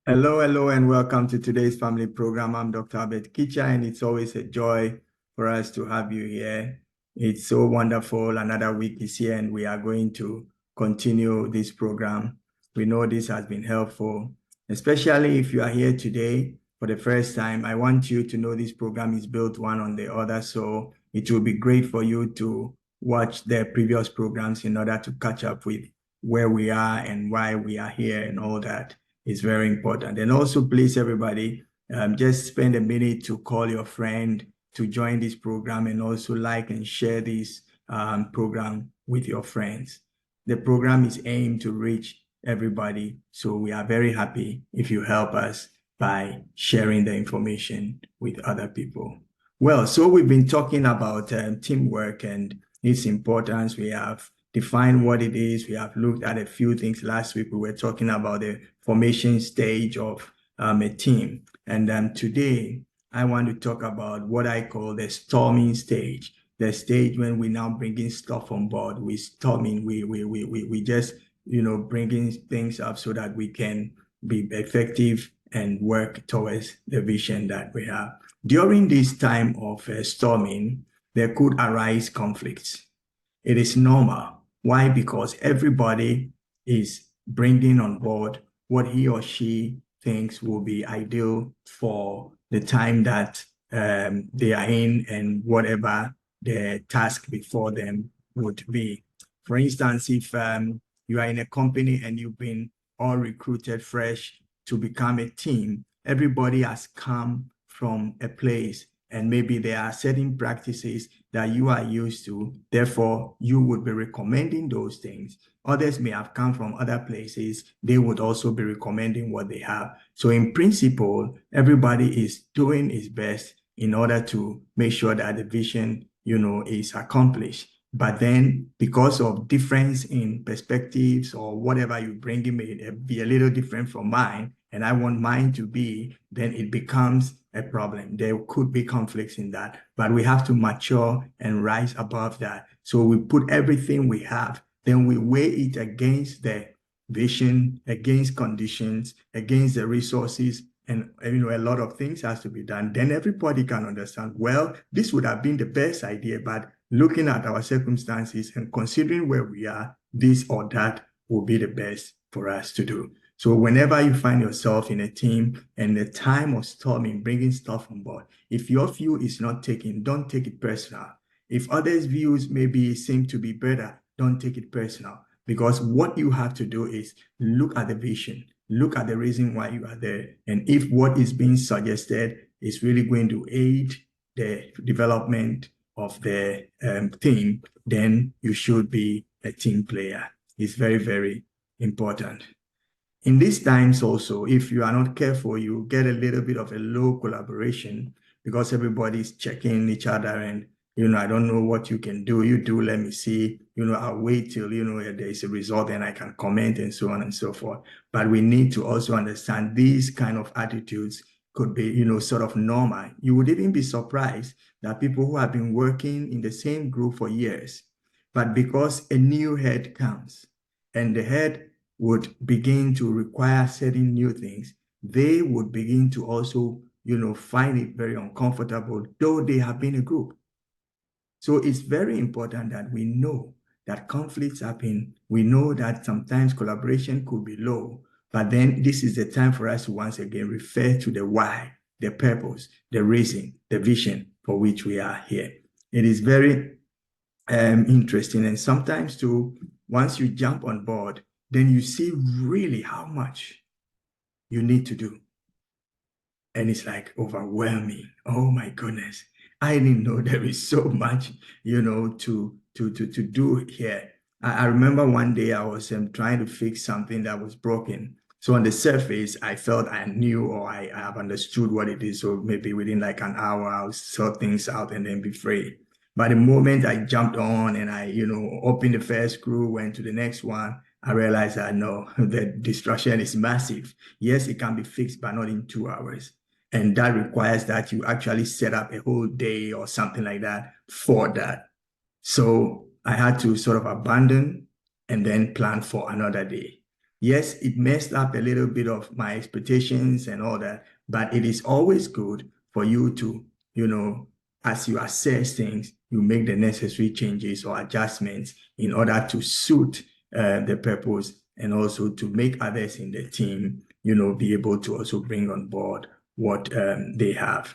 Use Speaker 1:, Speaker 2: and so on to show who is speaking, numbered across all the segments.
Speaker 1: Hello, and welcome to today's family program. I'm Dr. Kitcher, and it's always a joy for us to have you here. It's so wonderful. Another week is here, and we are going to continue this program. We know this has been helpful, especially if you are here today for the first time. I want you to know this program is built one on the other, so it will be great for you to watch the previous programs in order to catch up with where we are and why we are here and all that is very important. And also, please, everybody, just spend a minute to call your friend to join this program, and also like and share this program with your friends. The program is aimed to reach everybody, so we are very happy if you help us by sharing the information with other people. Well, so we've been talking about teamwork and its importance. We have defined what it is. We have looked at a few things. Last week, we were talking about the formation stage of a team. And today, I want to talk about what I call the storming stage, the stage when we now bringing stuff on board. We storming, we just, bringing things up so that we can be effective and work towards the vision that we have. During this time of storming, there could arise conflicts. It is normal. Why? Because everybody is bringing on board what he or she thinks will be ideal for the time that they are in and whatever the task before them would be. For instance, if you are in a company and you've been all recruited fresh to become a team, everybody has come from a place, and maybe there are certain practices that you are used to. Therefore, you would be recommending those things. Others may have come from other places. They would also be recommending what they have. So in principle, everybody is doing his best in order to make sure that the vision, is accomplished. But then because of difference in perspectives or whatever you bring in may be a little different from mine, and I want mine to be, then it becomes a problem. There could be conflicts in that, but we have to mature and rise above that. So we put everything we have, then we weigh it against the vision, against conditions, against the resources, and a lot of things has to be done. Then everybody can understand, well, this would have been the best idea, but looking at our circumstances and considering where we are, this or that will be the best for us to do. So whenever you find yourself in a team and the time of storming, bringing stuff on board, if your view is not taken, don't take it personal. If others' views maybe seem to be better, don't take it personal. Because what you have to do is look at the vision, look at the reason why you are there. And if what is being suggested is really going to aid the development of the team, then you should be a team player. It's very, very important. In these times also, if you are not careful, you get a little bit of a low collaboration because everybody's checking each other and, I don't know what you can do. You do, let me see. I'll wait till, there is a result and I can comment and so on and so forth. But we need to also understand these kind of attitudes could be, sort of normal. You would even be surprised that people who have been working in the same group for years, but because a new head comes and the head would begin to require certain new things, they would begin to also, find it very uncomfortable, though they have been a group. So it's very important that we know that conflicts happen. We know that sometimes collaboration could be low, but then this is the time for us to once again refer to the why, the purpose, the reason, the vision for which we are here. It is very interesting. And sometimes too, once you jump on board, then you see really how much you need to do. And it's like overwhelming. Oh my goodness. I didn't know there is so much, to do here. I remember one day I was trying to fix something that was broken. So on the surface, I felt I knew or I have understood what it is. So maybe within like an hour, I'll sort things out and then be free. But the moment I jumped on and I, opened the first screw, went to the next one, I realized that no, the destruction is massive. Yes, it can be fixed, but not in 2 hours. And that requires that you actually set up a whole day or something like that for that. So I had to sort of abandon and then plan for another day. Yes, it messed up a little bit of my expectations and all that, but it is always good for you to, as you assess things, you make the necessary changes or adjustments in order to suit the purpose and also to make others in the team, be able to also bring on board what they have.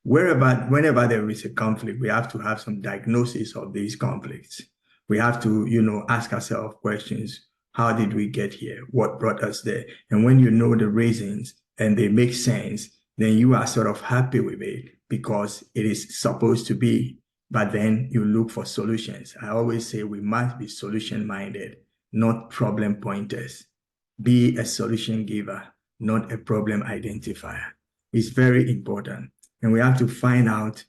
Speaker 1: Whenever there is a conflict, we have to have some diagnosis of these conflicts. We have to, ask ourselves questions. How did we get here? What brought us there? And when you know the reasons and they make sense, then you are sort of happy with it because it is supposed to be. But then you look for solutions. I always say we must be solution-minded, not problem pointers. Be a solution giver, not a problem identifier. It's very important. And we have to find out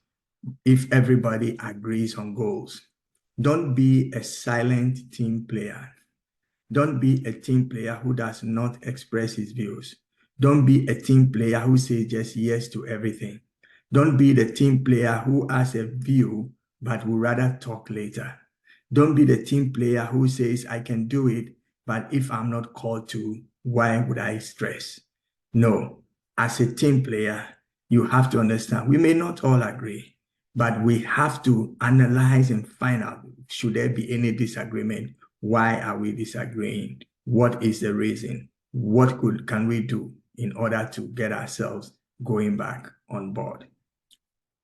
Speaker 1: if everybody agrees on goals. Don't be a silent team player. Don't be a team player who does not express his views. Don't be a team player who says just yes to everything. Don't be the team player who has a view but would rather talk later. Don't be the team player who says, I can do it, but if I'm not called to, why would I stress? No, as a team player, you have to understand, we may not all agree, but we have to analyze and find out, should there be any disagreement? Why are we disagreeing? What is the reason? What can we do in order to get ourselves going back on board?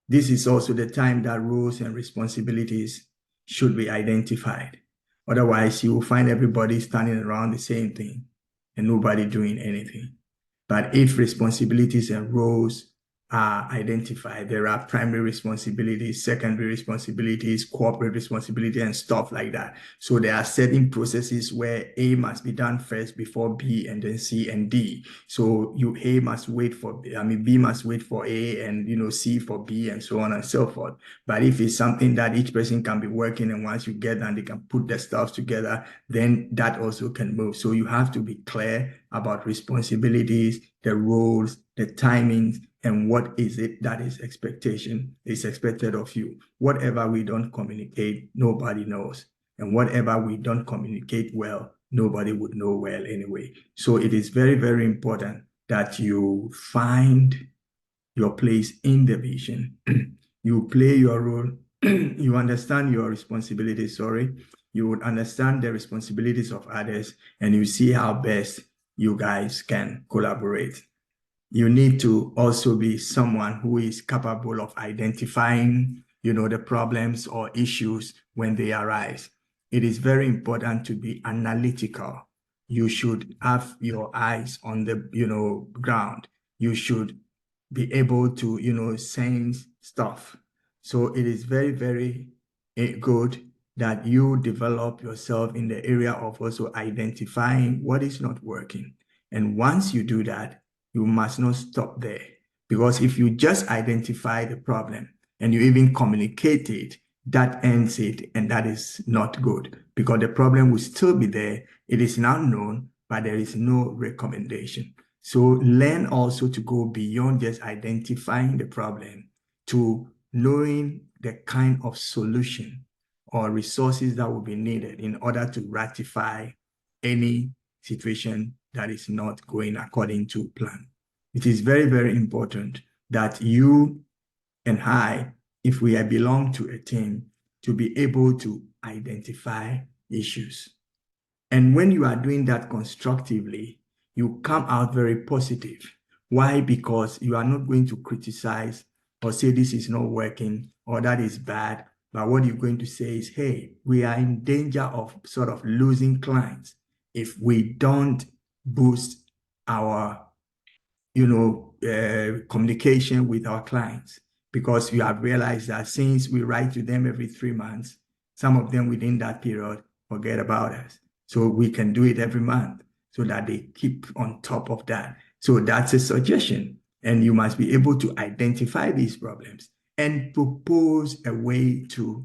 Speaker 1: This is also the time that roles and responsibilities should be identified. Otherwise, you will find everybody standing around the same thing and nobody doing anything. But if responsibilities and roles are identified, there are primary responsibilities, secondary responsibilities, corporate responsibility, and stuff like that. So there are certain processes where A must be done first before B and then C and D. So B must wait for A and C for B and so on and so forth. But if it's something that each person can be working and once you get done, they can put the stuff together, then that also can move. So you have to be clear about responsibilities, the roles, the timings, and what is it that is expected of you. Whatever we don't communicate, nobody knows. And whatever we don't communicate well, nobody would know well anyway. So it is very, very important that you find your place in the vision. You play your role. You understand your responsibilities, You would understand the responsibilities of others, and you see how best you guys can collaborate. You need to also be someone who is capable of identifying, the problems or issues when they arise. It is very important to be analytical. You should have your eyes on the, ground. You should be able to, sense stuff. So it is very, very good that you develop yourself in the area of also identifying what is not working. And once you do that, you must not stop there. Because if you just identify the problem and you even communicate it, that ends it, and that is not good because the problem will still be there. It is now known, but there is no recommendation. So learn also to go beyond just identifying the problem to knowing the kind of solution or resources that will be needed in order to rectify any situation that is not going according to plan. It is very, very important that you and I, if we belong to a team, to be able to identify issues. And when you are doing that constructively, you come out very positive. Why? Because you are not going to criticize or say this is not working or that is bad. But what you're going to say is, hey, we are in danger of sort of losing clients if we don't boost our communication with our clients, because we have realized that since we write to them every 3 months, some of them within that period forget about us. So we can do it every month so that they keep on top of that. So that's a suggestion. And you must be able to identify these problems and propose a way to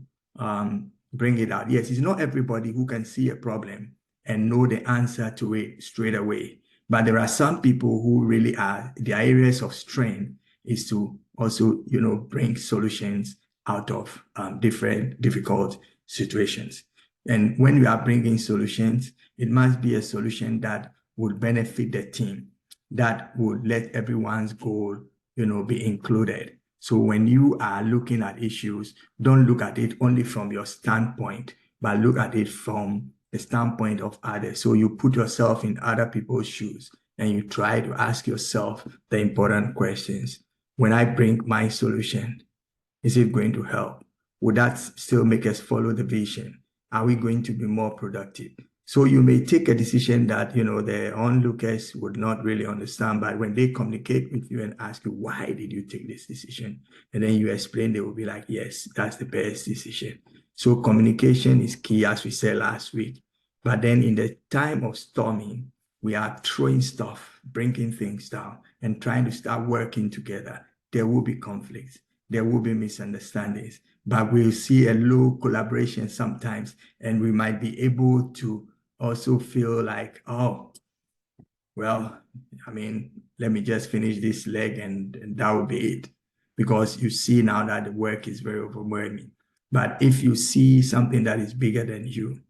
Speaker 1: bring it out. Yes, it's not everybody who can see a problem and know the answer to it straight away. But there are some people who really are, their areas of strength is to also, bring solutions out of different difficult situations. And when you are bringing solutions, it must be a solution that would benefit the team, that would let everyone's goal, be included. So when you are looking at issues, don't look at it only from your standpoint, but look at it from the standpoint of others. So you put yourself in other people's shoes and you try to ask yourself the important questions. When I bring my solution, is it going to help? Would that still make us follow the vision? Are we going to be more productive? So you may take a decision that, the onlookers would not really understand, but when they communicate with you and ask you, why did you take this decision? And then you explain, they will be like, yes, that's the best decision. So communication is key, as we said last week. But then in the time of storming, we are throwing stuff, bringing things down, and trying to start working together. There will be conflicts. There will be misunderstandings, but we'll see a low collaboration sometimes, and we might be able to also feel like, oh, well, let me just finish this leg and that will be it. Because you see now that the work is very overwhelming. But if you see something that is bigger than you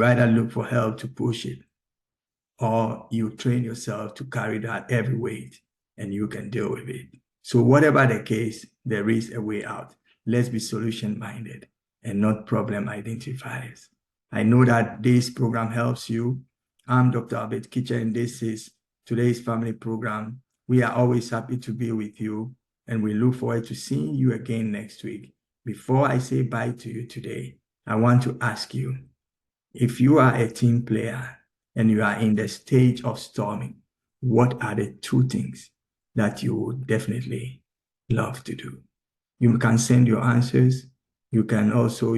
Speaker 1: either look for help to push it, or you train yourself to carry that heavy weight and you can deal with it. So whatever the case, there is a way out. Let's be solution-minded and not problem identifiers. I know that this program helps you. I'm Dr. Albert Kitcher, and this is today's family program. We are always happy to be with you, and we look forward to seeing you again next week. Before I say bye to you today, I want to ask you, if you are a team player and you are in the stage of storming, what are the 2 things that you would definitely love to do? You can send your answers. You can also,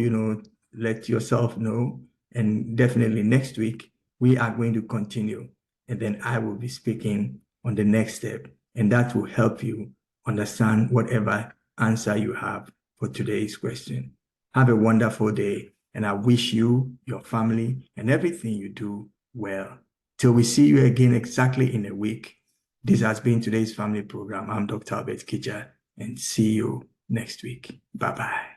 Speaker 1: let yourself know. And definitely next week, we are going to continue. And then I will be speaking on the next step. And that will help you understand whatever answer you have for today's question. Have a wonderful day. And I wish you, your family, and everything you do well. Till we see you again exactly in a week. This has been today's family program. I'm Dr. Albert Kitcher, and see you next week. Bye-bye.